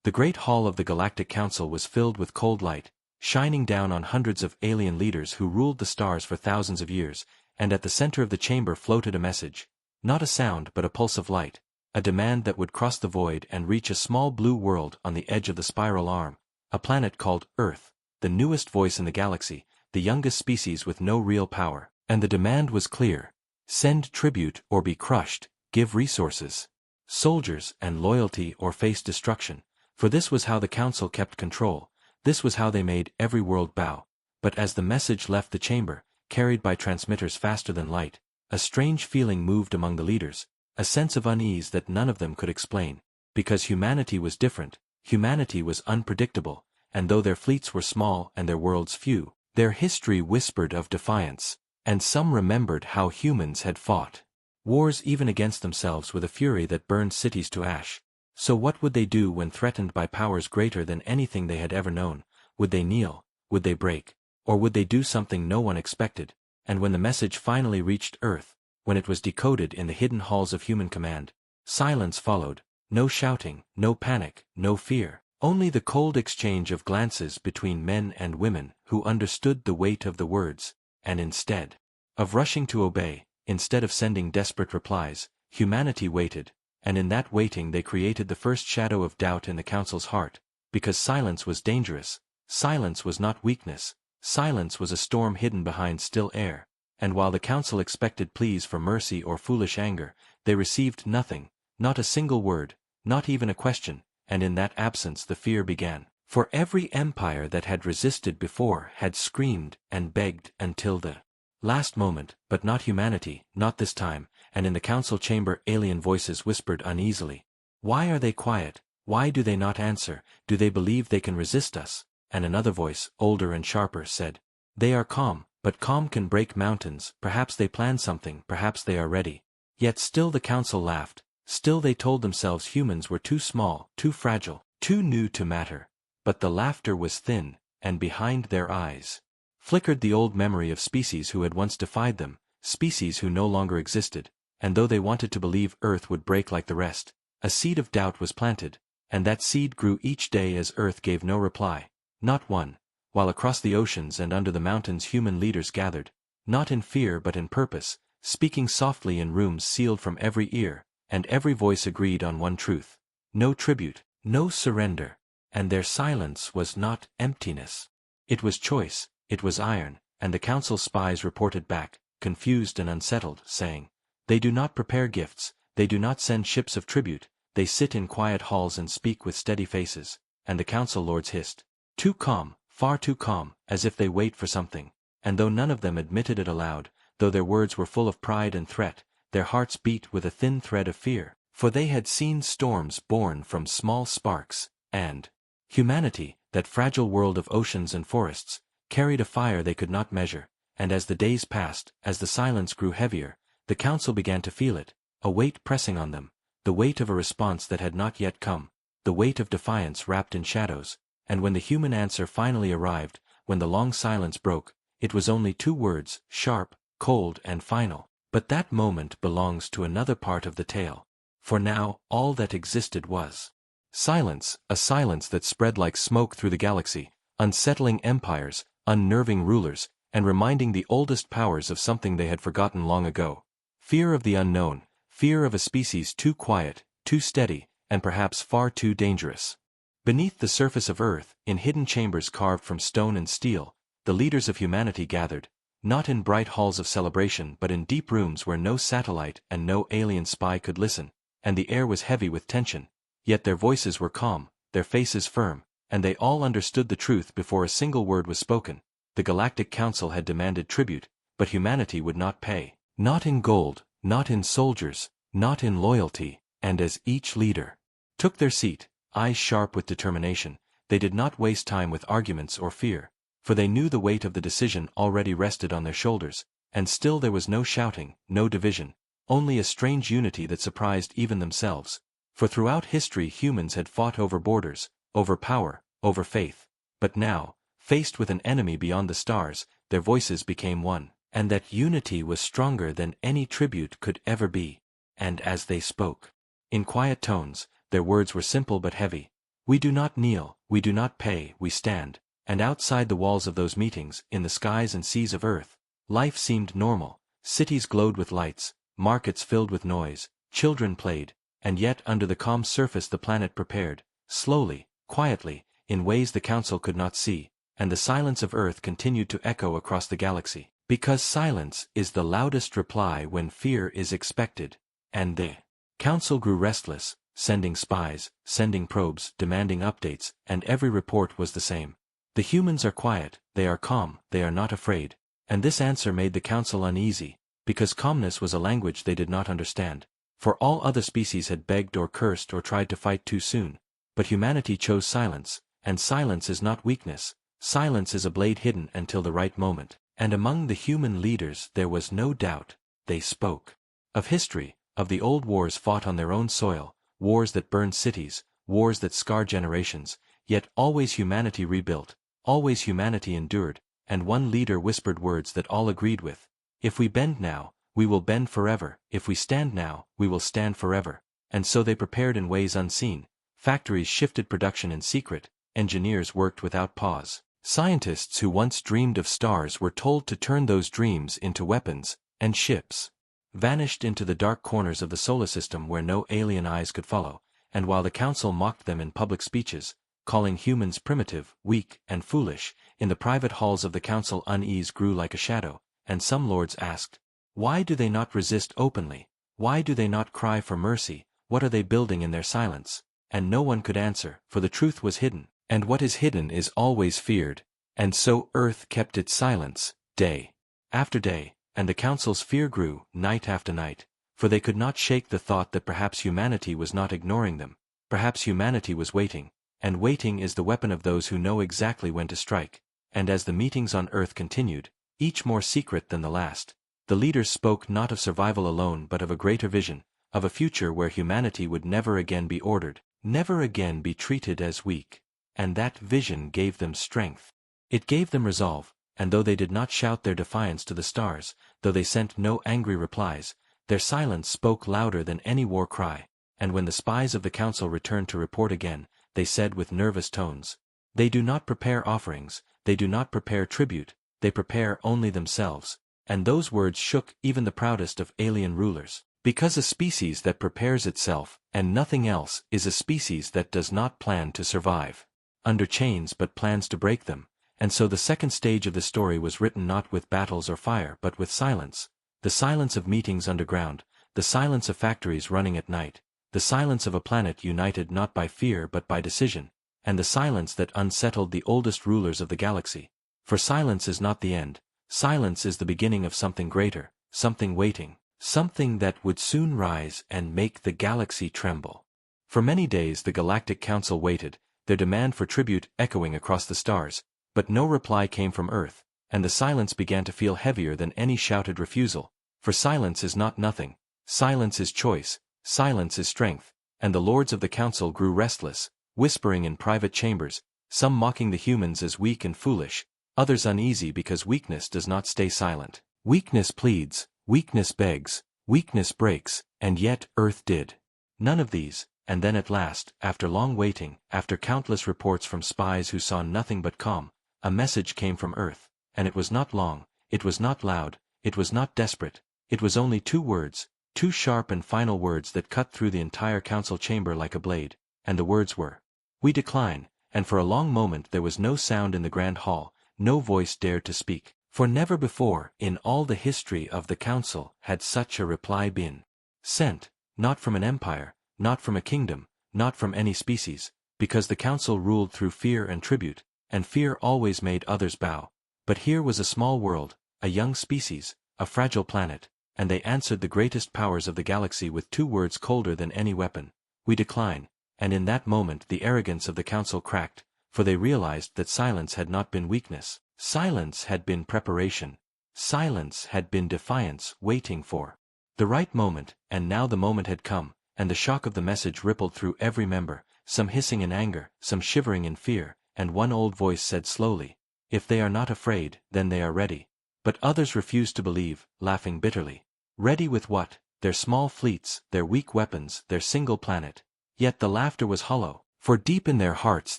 The great hall of the Galactic Council was filled with cold light, shining down on hundreds of alien leaders who ruled the stars for thousands of years, and at the center of the chamber floated a message. Not a sound but a pulse of light, a demand that would cross the void and reach a small blue world on the edge of the spiral arm, a planet called Earth, the newest voice in the galaxy, the youngest species with no real power. And the demand was clear. Send tribute or be crushed, give resources, soldiers and loyalty or face destruction. For this was how the Council kept control, this was how they made every world bow. But as the message left the chamber, carried by transmitters faster than light, a strange feeling moved among the leaders, a sense of unease that none of them could explain. Because humanity was different, humanity was unpredictable, and though their fleets were small and their worlds few, their history whispered of defiance, and some remembered how humans had fought wars even against themselves with a fury that burned cities to ash. So what would they do when threatened by powers greater than anything they had ever known? Would they kneel? Would they break? Or would they do something no one expected? And when the message finally reached Earth, when it was decoded in the hidden halls of human command, silence followed. No shouting, no panic, no fear. Only the cold exchange of glances between men and women who understood the weight of the words, and instead of rushing to obey, instead of sending desperate replies, humanity waited, and in that waiting they created the first shadow of doubt in the Council's heart, because silence was dangerous, silence was not weakness, silence was a storm hidden behind still air, and while the Council expected pleas for mercy or foolish anger, they received nothing, not a single word, not even a question, and in that absence the fear began. For every empire that had resisted before had screamed and begged until the last moment, but not humanity, not this time, and in the council chamber alien voices whispered uneasily. Why are they quiet? Why do they not answer? Do they believe they can resist us? And another voice, older and sharper, said, they are calm, but calm can break mountains. Perhaps they plan something, perhaps they are ready. Yet still the council laughed, still they told themselves humans were too small, too fragile, too new to matter. But the laughter was thin, and behind their eyes flickered the old memory of species who had once defied them, species who no longer existed, and though they wanted to believe Earth would break like the rest, a seed of doubt was planted, and that seed grew each day as Earth gave no reply, not one, while across the oceans and under the mountains human leaders gathered, not in fear but in purpose, speaking softly in rooms sealed from every ear, and every voice agreed on one truth: no tribute, no surrender. And their silence was not emptiness. It was choice, it was iron, and the council's spies reported back, confused and unsettled, saying, they do not prepare gifts, they do not send ships of tribute, they sit in quiet halls and speak with steady faces. And the council lords hissed, too calm, far too calm, as if they wait for something. And though none of them admitted it aloud, though their words were full of pride and threat, their hearts beat with a thin thread of fear, for they had seen storms born from small sparks, and humanity, that fragile world of oceans and forests, carried a fire they could not measure. And as the days passed, as the silence grew heavier, the council began to feel it, a weight pressing on them, the weight of a response that had not yet come, the weight of defiance wrapped in shadows. And when the human answer finally arrived, when the long silence broke, it was only two words, sharp, cold and final. But that moment belongs to another part of the tale. For now, all that existed was silence, a silence that spread like smoke through the galaxy, unsettling empires, unnerving rulers, and reminding the oldest powers of something they had forgotten long ago. Fear of the unknown, fear of a species too quiet, too steady, and perhaps far too dangerous. Beneath the surface of Earth, in hidden chambers carved from stone and steel, the leaders of humanity gathered, not in bright halls of celebration but in deep rooms where no satellite and no alien spy could listen, and the air was heavy with tension. Yet their voices were calm, their faces firm, and they all understood the truth before a single word was spoken. The Galactic Council had demanded tribute, but humanity would not pay. Not in gold, not in soldiers, not in loyalty. And as each leader took their seat, eyes sharp with determination, they did not waste time with arguments or fear, for they knew the weight of the decision already rested on their shoulders. And still there was no shouting, no division, only a strange unity that surprised even themselves. For throughout history humans had fought over borders, over power, over faith. But now, faced with an enemy beyond the stars, their voices became one, and that unity was stronger than any tribute could ever be. And as they spoke, in quiet tones, their words were simple but heavy, We do not kneel, we do not pay, we stand. And outside the walls of those meetings, in the skies and seas of Earth, life seemed normal. Cities glowed with lights, markets filled with noise, children played, and yet under the calm surface the planet prepared, slowly, quietly, in ways the Council could not see, and the silence of Earth continued to echo across the galaxy. Because silence is the loudest reply when fear is expected, and the Council grew restless, sending spies, sending probes, demanding updates, and every report was the same. The humans are quiet, they are calm, they are not afraid. And this answer made the Council uneasy, because calmness was a language they did not understand. For all other species had begged or cursed or tried to fight too soon. But humanity chose silence, and silence is not weakness. Silence is a blade hidden until the right moment. And among the human leaders there was no doubt. They spoke. Of history, of the old wars fought on their own soil, wars that burned cities, wars that scarred generations, yet always humanity rebuilt, always humanity endured, and one leader whispered words that all agreed with. If we bend now, we will bend forever. If we stand now, we will stand forever. And so they prepared in ways unseen. Factories shifted production in secret, engineers worked without pause. Scientists who once dreamed of stars were told to turn those dreams into weapons, and ships vanished into the dark corners of the solar system where no alien eyes could follow, and while the Council mocked them in public speeches, calling humans primitive, weak, and foolish, in the private halls of the Council unease grew like a shadow, and some lords asked, why do they not resist openly? Why do they not cry for mercy? What are they building in their silence? And no one could answer, for the truth was hidden, and what is hidden is always feared. And so Earth kept its silence, day after day, and the Council's fear grew, night after night, for they could not shake the thought that perhaps humanity was not ignoring them, perhaps humanity was waiting, and waiting is the weapon of those who know exactly when to strike. And as the meetings on Earth continued, each more secret than the last, the leaders spoke not of survival alone but of a greater vision, of a future where humanity would never again be ordered, never again be treated as weak. And that vision gave them strength. It gave them resolve, and though they did not shout their defiance to the stars, though they sent no angry replies, their silence spoke louder than any war cry, and when the spies of the Council returned to report again, they said with nervous tones, they do not prepare offerings, they do not prepare tribute, they prepare only themselves. And those words shook even the proudest of alien rulers, because a species that prepares itself, and nothing else, is a species that does not plan to survive under chains but plans to break them. And so the second stage of the story was written not with battles or fire but with silence, the silence of meetings underground, the silence of factories running at night, the silence of a planet united not by fear but by decision, and the silence that unsettled the oldest rulers of the galaxy. For silence is not the end, silence is the beginning of something greater, something waiting, something that would soon rise and make the galaxy tremble. For many days the Galactic Council waited, their demand for tribute echoing across the stars, but no reply came from Earth, and the silence began to feel heavier than any shouted refusal. For silence is not nothing, silence is choice, silence is strength, and the lords of the Council grew restless, whispering in private chambers, some mocking the humans as weak and foolish, others uneasy because weakness does not stay silent. Weakness pleads, weakness begs, weakness breaks, and yet Earth did none of these. And then at last, after long waiting, after countless reports from spies who saw nothing but calm, a message came from Earth, and it was not long, it was not loud, it was not desperate, it was only 2 words, 2 sharp and final words that cut through the entire Council chamber like a blade, and the words were, we decline. And for a long moment there was no sound in the grand hall, no voice dared to speak, for never before in all the history of the Council had such a reply been sent, not from an empire, not from a kingdom, not from any species, because the Council ruled through fear and tribute, and fear always made others bow. But here was a small world, a young species, a fragile planet, and they answered the greatest powers of the galaxy with 2 words colder than any weapon, we decline. And in that moment the arrogance of the Council cracked, for they realized that silence had not been weakness, silence had been preparation, silence had been defiance waiting for the right moment, and now the moment had come. And the shock of the message rippled through every member, some hissing in anger, some shivering in fear, and one old voice said slowly, if they are not afraid, then they are ready. But others refused to believe, laughing bitterly. Ready with what? Their small fleets, their weak weapons, their single planet. Yet the laughter was hollow, For deep in their hearts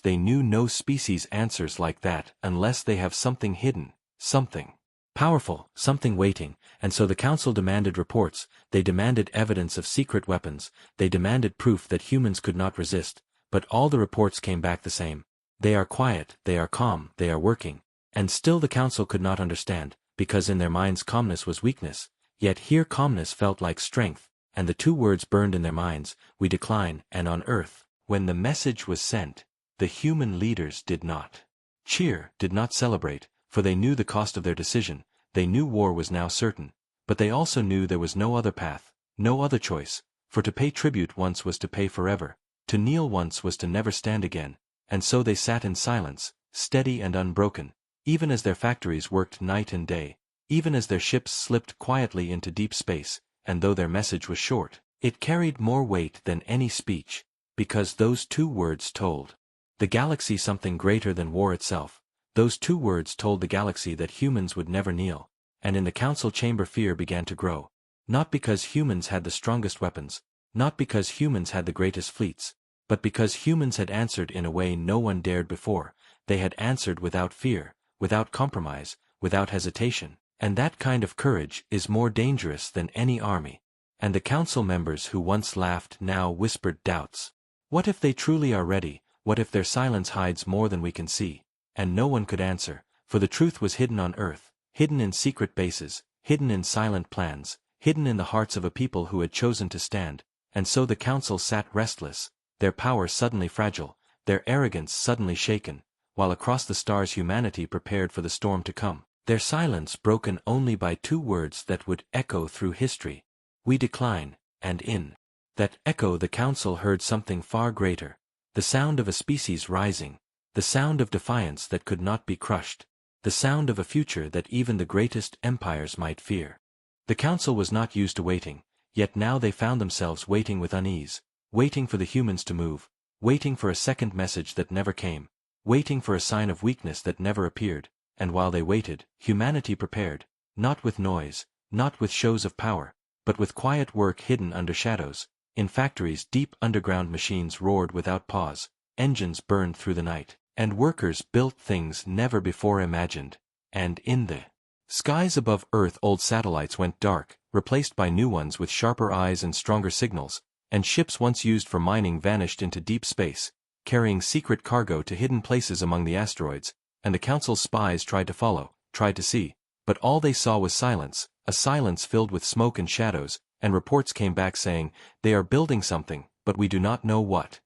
they knew no species answers like that unless they have something hidden, something powerful, something waiting, and so the council demanded reports, they demanded evidence of secret weapons, they demanded proof that humans could not resist, but all the reports came back the same. They are quiet, they are calm, they are working. And still the council could not understand, because in their minds calmness was weakness, yet here calmness felt like strength, and the two words burned in their minds, we decline, and on Earth. When the message was sent, the human leaders did not cheer, did not celebrate, for they knew the cost of their decision, they knew war was now certain, but they also knew there was no other path, no other choice, for to pay tribute once was to pay forever, to kneel once was to never stand again, and so they sat in silence, steady and unbroken, even as their factories worked night and day, even as their ships slipped quietly into deep space, and though their message was short, it carried more weight than any speech. Because those two words told the galaxy something greater than war itself. Those two words told the galaxy that humans would never kneel, and in the council chamber fear began to grow. Not because humans had the strongest weapons, not because humans had the greatest fleets, but because humans had answered in a way no one dared before. They had answered without fear, without compromise, without hesitation, and that kind of courage is more dangerous than any army. And the council members who once laughed now whispered doubts. What if they truly are ready? What if their silence hides more than we can see? And no one could answer, for the truth was hidden on Earth, hidden in secret bases, hidden in silent plans, hidden in the hearts of a people who had chosen to stand, and so the council sat restless, their power suddenly fragile, their arrogance suddenly shaken, while across the stars humanity prepared for the storm to come, their silence broken only by two words that would echo through history. We decline, and in that echo the council heard something far greater, the sound of a species rising, the sound of defiance that could not be crushed, the sound of a future that even the greatest empires might fear. The council was not used to waiting, yet now they found themselves waiting with unease, waiting for the humans to move, waiting for a second message that never came, waiting for a sign of weakness that never appeared, and while they waited, humanity prepared, not with noise, not with shows of power, but with quiet work hidden under shadows. In factories deep underground machines roared without pause, engines burned through the night, and workers built things never before imagined. And in the skies above Earth old satellites went dark, replaced by new ones with sharper eyes and stronger signals, and ships once used for mining vanished into deep space, carrying secret cargo to hidden places among the asteroids, and the council's spies tried to follow, tried to see, but all they saw was silence, a silence filled with smoke and shadows, and reports came back saying, they are building something, but we do not know what.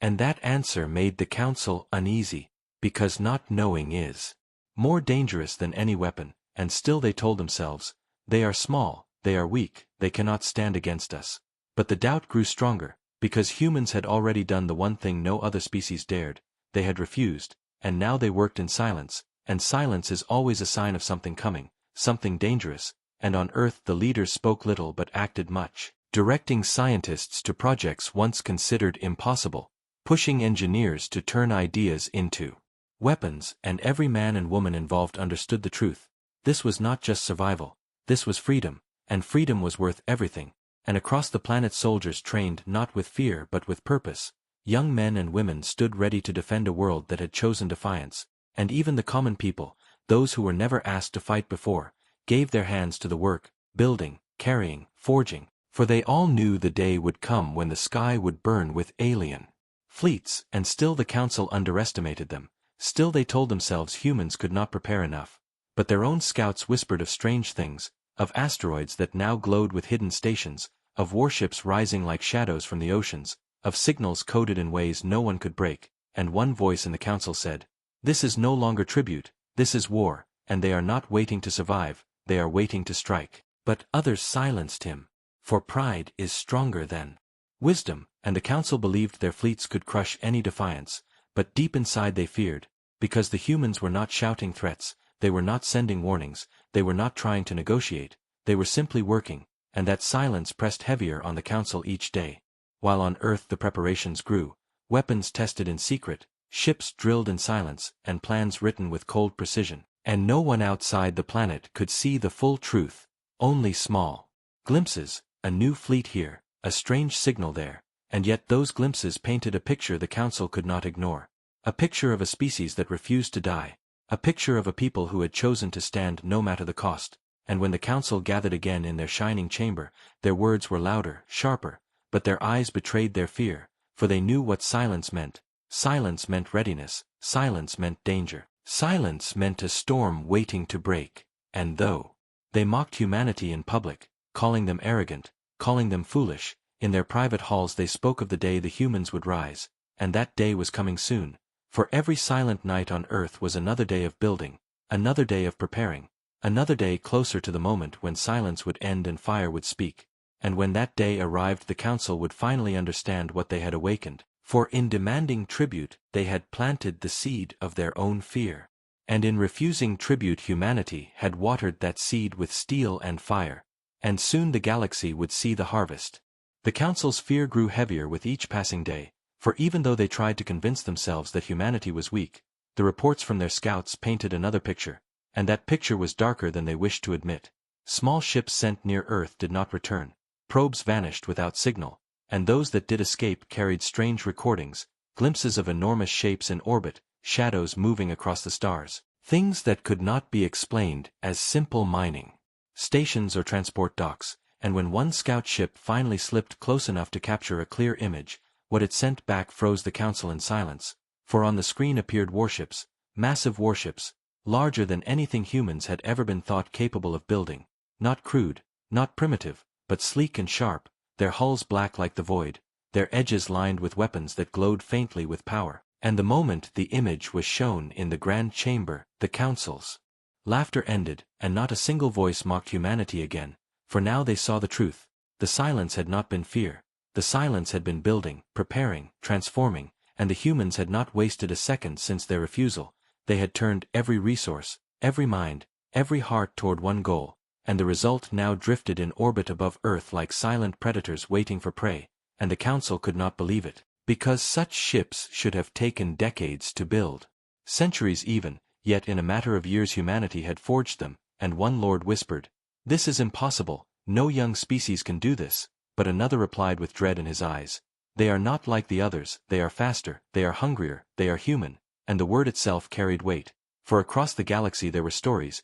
And that answer made the council uneasy, because not knowing is more dangerous than any weapon, and still they told themselves, they are small, they are weak, they cannot stand against us. But the doubt grew stronger, because humans had already done the one thing no other species dared, they had refused, and now they worked in silence, and silence is always a sign of something coming, something dangerous. And on Earth the leaders spoke little but acted much, directing scientists to projects once considered impossible, pushing engineers to turn ideas into weapons, and every man and woman involved understood the truth. This was not just survival, this was freedom, and freedom was worth everything, and across the planet soldiers trained not with fear but with purpose. Young men and women stood ready to defend a world that had chosen defiance, and even the common people, those who were never asked to fight before, gave their hands to the work, building, carrying, forging, for they all knew the day would come when the sky would burn with alien fleets, and still the council underestimated them, still they told themselves humans could not prepare enough. But their own scouts whispered of strange things, of asteroids that now glowed with hidden stations, of warships rising like shadows from the oceans, of signals coded in ways no one could break, and one voice in the council said, this is no longer tribute, this is war, and they are not waiting to survive. They are waiting to strike. But others silenced him, for pride is stronger than wisdom, and the council believed their fleets could crush any defiance, but deep inside they feared, because the humans were not shouting threats, they were not sending warnings, they were not trying to negotiate, they were simply working, and that silence pressed heavier on the council each day. While on Earth the preparations grew, weapons tested in secret, ships drilled in silence, and plans written with cold precision. And no one outside the planet could see the full truth, only small glimpses, a new fleet here, a strange signal there, and yet those glimpses painted a picture the council could not ignore. A picture of a species that refused to die. A picture of a people who had chosen to stand no matter the cost. And when the council gathered again in their shining chamber, their words were louder, sharper, but their eyes betrayed their fear, for they knew what silence meant. Silence meant readiness, silence meant danger, silence meant a storm waiting to break. And though they mocked humanity in public, calling them arrogant, calling them foolish, in their private halls they spoke of the day the humans would rise, and that day was coming soon. For every silent night on Earth was another day of building, another day of preparing, another day closer to the moment when silence would end and fire would speak. And when that day arrived the council would finally understand what they had awakened, for in demanding tribute they had planted the seed of their own fear. And in refusing tribute humanity had watered that seed with steel and fire. And soon the galaxy would see the harvest. The council's fear grew heavier with each passing day. For even though they tried to convince themselves that humanity was weak, the reports from their scouts painted another picture, and that picture was darker than they wished to admit. Small ships sent near Earth did not return, probes vanished without signal, and those that did escape carried strange recordings, glimpses of enormous shapes in orbit, shadows moving across the stars, things that could not be explained as simple mining stations or transport docks. And when one scout ship finally slipped close enough to capture a clear image, what it sent back froze the council in silence, for on the screen appeared warships, massive warships, larger than anything humans had ever been thought capable of building, not crude, not primitive, but sleek and sharp, their hulls black like the void, their edges lined with weapons that glowed faintly with power. And the moment the image was shown in the grand chamber, the council's laughter ended, and not a single voice mocked humanity again, for now they saw the truth. The silence had not been fear. The silence had been building, preparing, transforming, and the humans had not wasted a second since their refusal. They had turned every resource, every mind, every heart toward one goal, and the result now drifted in orbit above Earth like silent predators waiting for prey, and the council could not believe it, because such ships should have taken decades to build. Centuries even, yet in a matter of years humanity had forged them, and one lord whispered, "This is impossible, no young species can do this." But another replied with dread in his eyes, "They are not like the others, they are faster, they are hungrier, they are human." And the word itself carried weight, for across the galaxy there were stories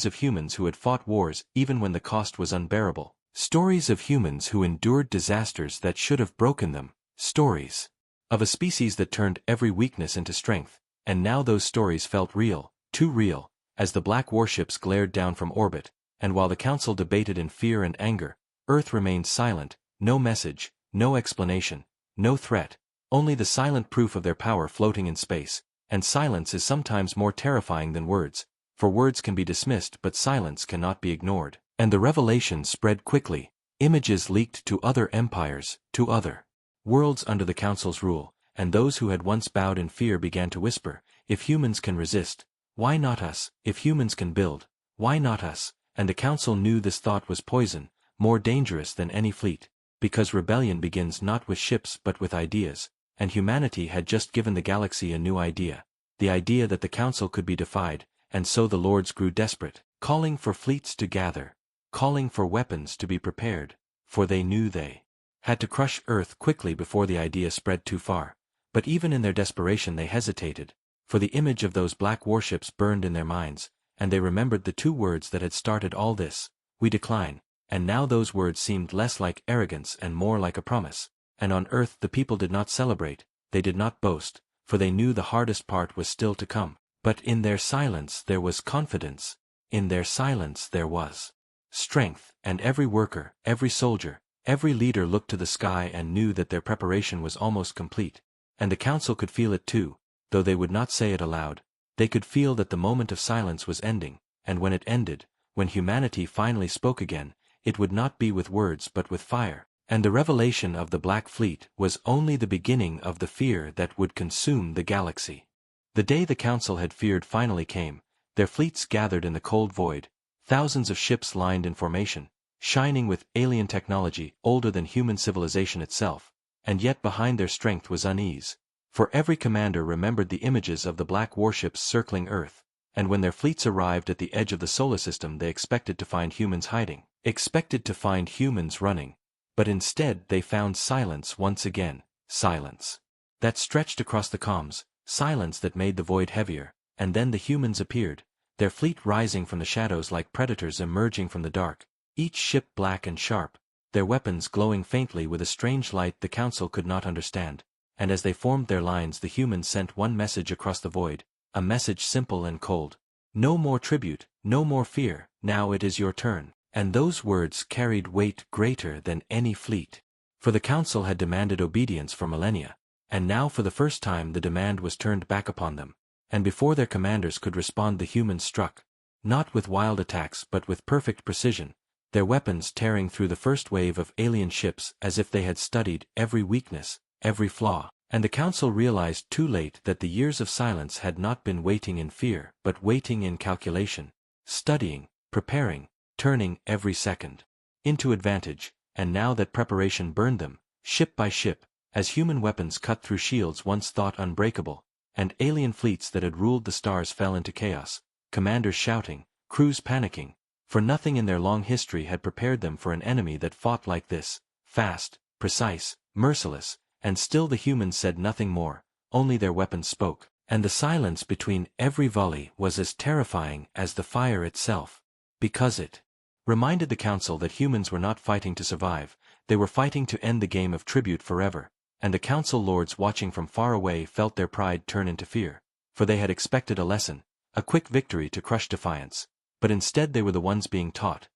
of humans who had fought wars even when the cost was unbearable, stories of humans who endured disasters that should have broken them, stories of a species that turned every weakness into strength. And now those stories felt real, too real, as the black warships glared down from orbit, and while the council debated in fear and anger, Earth remained silent, no message, no explanation, no threat, only the silent proof of their power floating in space. And silence is sometimes more terrifying than words, for words can be dismissed but silence cannot be ignored. And the revelation spread quickly. Images leaked to other empires, to other worlds under the council's rule, and those who had once bowed in fear began to whisper, "If humans can resist, why not us? If humans can build, why not us?" And the council knew this thought was poison, more dangerous than any fleet, because rebellion begins not with ships but with ideas, and humanity had just given the galaxy a new idea, the idea that the council could be defied, and so the lords grew desperate, calling for fleets to gather, calling for weapons to be prepared, for they knew they had to crush Earth quickly before the idea spread too far. But even in their desperation they hesitated, for the image of those black warships burned in their minds, and they remembered the two words that had started all this, "We decline." And now those words seemed less like arrogance and more like a promise. And on Earth the people did not celebrate, they did not boast, for they knew the hardest part was still to come. But in their silence there was confidence, in their silence there was strength, and every worker, every soldier, every leader looked to the sky and knew that their preparation was almost complete. And the council could feel it too, though they would not say it aloud. They could feel that the moment of silence was ending, and when it ended, when humanity finally spoke again, it would not be with words but with fire. And the revelation of the Black Fleet was only the beginning of the fear that would consume the galaxy. The day the council had feared finally came. Their fleets gathered in the cold void, thousands of ships lined in formation, shining with alien technology older than human civilization itself, and yet behind their strength was unease. For every commander remembered the images of the black warships circling Earth, and when their fleets arrived at the edge of the solar system they expected to find humans hiding, expected to find humans running. But instead they found silence once again, silence that stretched across the comms, silence that made the void heavier, and then the humans appeared, their fleet rising from the shadows like predators emerging from the dark, each ship black and sharp, their weapons glowing faintly with a strange light the council could not understand, and as they formed their lines the humans sent one message across the void, a message simple and cold. No more tribute, no more fear, now it is your turn. And those words carried weight greater than any fleet. For the council had demanded obedience for millennia, and now for the first time the demand was turned back upon them, and before their commanders could respond the humans struck, not with wild attacks but with perfect precision, their weapons tearing through the first wave of alien ships as if they had studied every weakness, every flaw, and the council realized too late that the years of silence had not been waiting in fear but waiting in calculation, studying, preparing, turning every second into advantage, and now that preparation burned them, ship by ship, as human weapons cut through shields once thought unbreakable, and alien fleets that had ruled the stars fell into chaos, commanders shouting, crews panicking, for nothing in their long history had prepared them for an enemy that fought like this, fast, precise, merciless, and still the humans said nothing more, only their weapons spoke, and the silence between every volley was as terrifying as the fire itself, because it reminded the council that humans were not fighting to survive, they were fighting to end the game of tribute forever, and the council lords watching from far away felt their pride turn into fear, for they had expected a lesson, a quick victory to crush defiance, but instead they were the ones being taught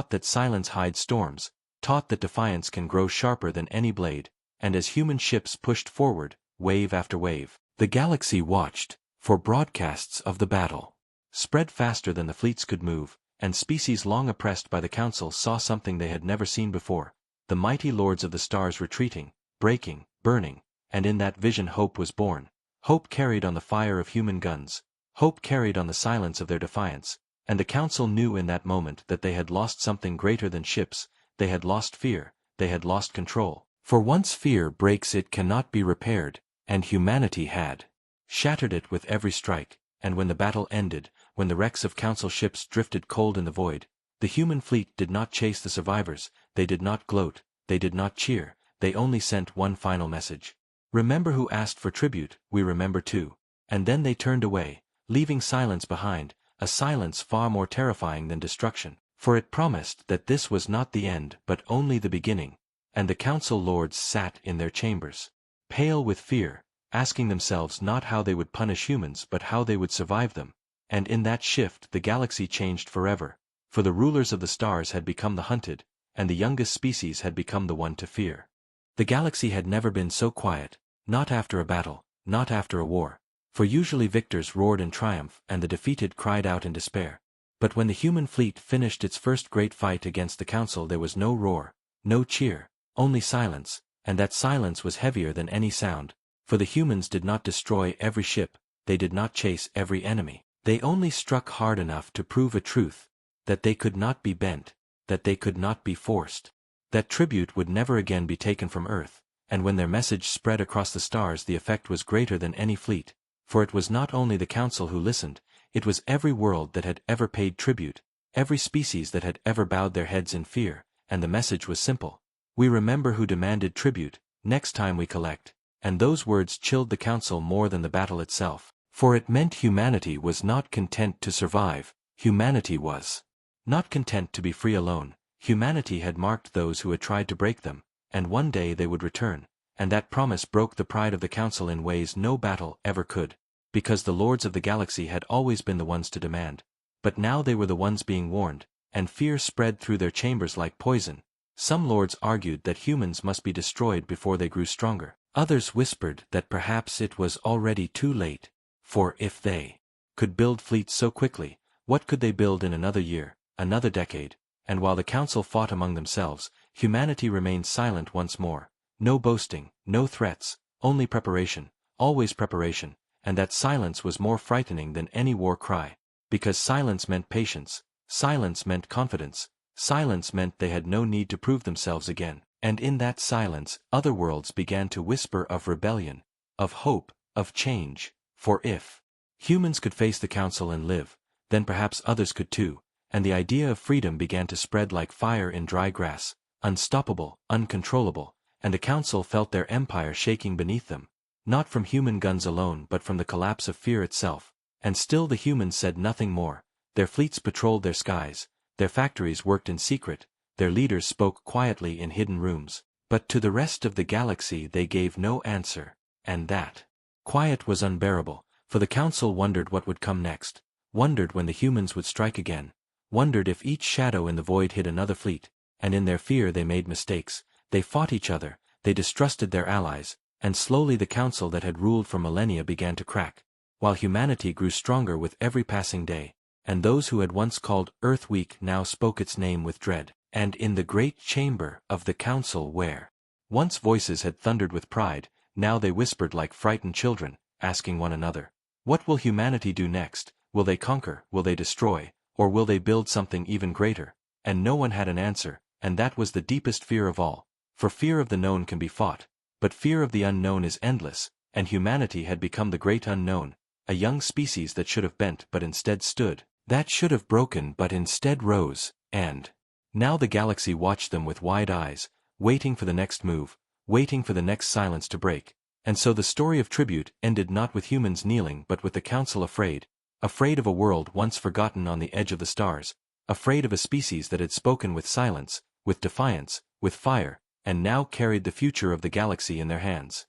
that silence hides storms, taught that defiance can grow sharper than any blade, and as human ships pushed forward, wave after wave, the galaxy watched, for broadcasts of the battle spread faster than the fleets could move, and species long oppressed by the council saw something they had never seen before, the mighty lords of the stars retreating, breaking, burning, and in that vision hope was born, hope carried on the fire of human guns, hope carried on the silence of their defiance, and the council knew in that moment that they had lost something greater than ships, they had lost fear, they had lost control, for once fear breaks it cannot be repaired, and humanity had shattered it with every strike, and when the battle ended, when the wrecks of council ships drifted cold in the void, the human fleet did not chase the survivors, they did not gloat, they did not cheer, they only sent one final message. Remember who asked for tribute, we remember too. And then they turned away, leaving silence behind, a silence far more terrifying than destruction, for it promised that this was not the end but only the beginning, and the council lords sat in their chambers, pale with fear, asking themselves not how they would punish humans but how they would survive them, and in that shift the galaxy changed forever, for the rulers of the stars had become the hunted, and the youngest species had become the one to fear. The galaxy had never been so quiet, not after a battle, not after a war, for usually victors roared in triumph and the defeated cried out in despair. But when the human fleet finished its first great fight against the council there was no roar, no cheer, only silence, and that silence was heavier than any sound, for the humans did not destroy every ship, they did not chase every enemy, they only struck hard enough to prove a truth, that they could not be bent, that they could not be forced, that tribute would never again be taken from Earth, and when their message spread across the stars the effect was greater than any fleet, for it was not only the council who listened, it was every world that had ever paid tribute, every species that had ever bowed their heads in fear, and the message was simple. We remember who demanded tribute, next time we collect, and those words chilled the council more than the battle itself, for it meant humanity was not content to survive, humanity was not content to be free alone, humanity had marked those who had tried to break them, and one day they would return, and that promise broke the pride of the council in ways no battle ever could, because the lords of the galaxy had always been the ones to demand, but now they were the ones being warned, and fear spread through their chambers like poison. Some lords argued that humans must be destroyed before they grew stronger, others whispered that perhaps it was already too late, for if they could build fleets so quickly, what could they build in another year, another decade? And while the council fought among themselves, humanity remained silent once more. No boasting, no threats, only preparation, always preparation, and that silence was more frightening than any war cry, because silence meant patience, silence meant confidence, silence meant they had no need to prove themselves again, and in that silence other worlds began to whisper of rebellion, of hope, of change, for if humans could face the council and live, then perhaps others could too, and the idea of freedom began to spread like fire in dry grass, unstoppable, uncontrollable, and the council felt their empire shaking beneath them, not from human guns alone but from the collapse of fear itself. And still the humans said nothing more. Their fleets patrolled their skies, their factories worked in secret, their leaders spoke quietly in hidden rooms. But to the rest of the galaxy they gave no answer, and that quiet was unbearable, for the council wondered what would come next, wondered when the humans would strike again, wondered if each shadow in the void hid another fleet, and in their fear they made mistakes, they fought each other, they distrusted their allies, and slowly the council that had ruled for millennia began to crack, while humanity grew stronger with every passing day, and those who had once called Earth weak now spoke its name with dread. And in the great chamber of the council where once voices had thundered with pride, now they whispered like frightened children, asking one another, what will humanity do next? Will they conquer, will they destroy, or will they build something even greater? And no one had an answer, and that was the deepest fear of all, for fear of the known can be fought, but fear of the unknown is endless, and humanity had become the great unknown, a young species that should have bent but instead stood, that should have broken but instead rose, and now the galaxy watched them with wide eyes, waiting for the next move, waiting for the next silence to break. And so the story of Tribute ended not with humans kneeling but with the council afraid, afraid of a world once forgotten on the edge of the stars, afraid of a species that had spoken with silence, with defiance, with fire, and now carried the future of the galaxy in their hands.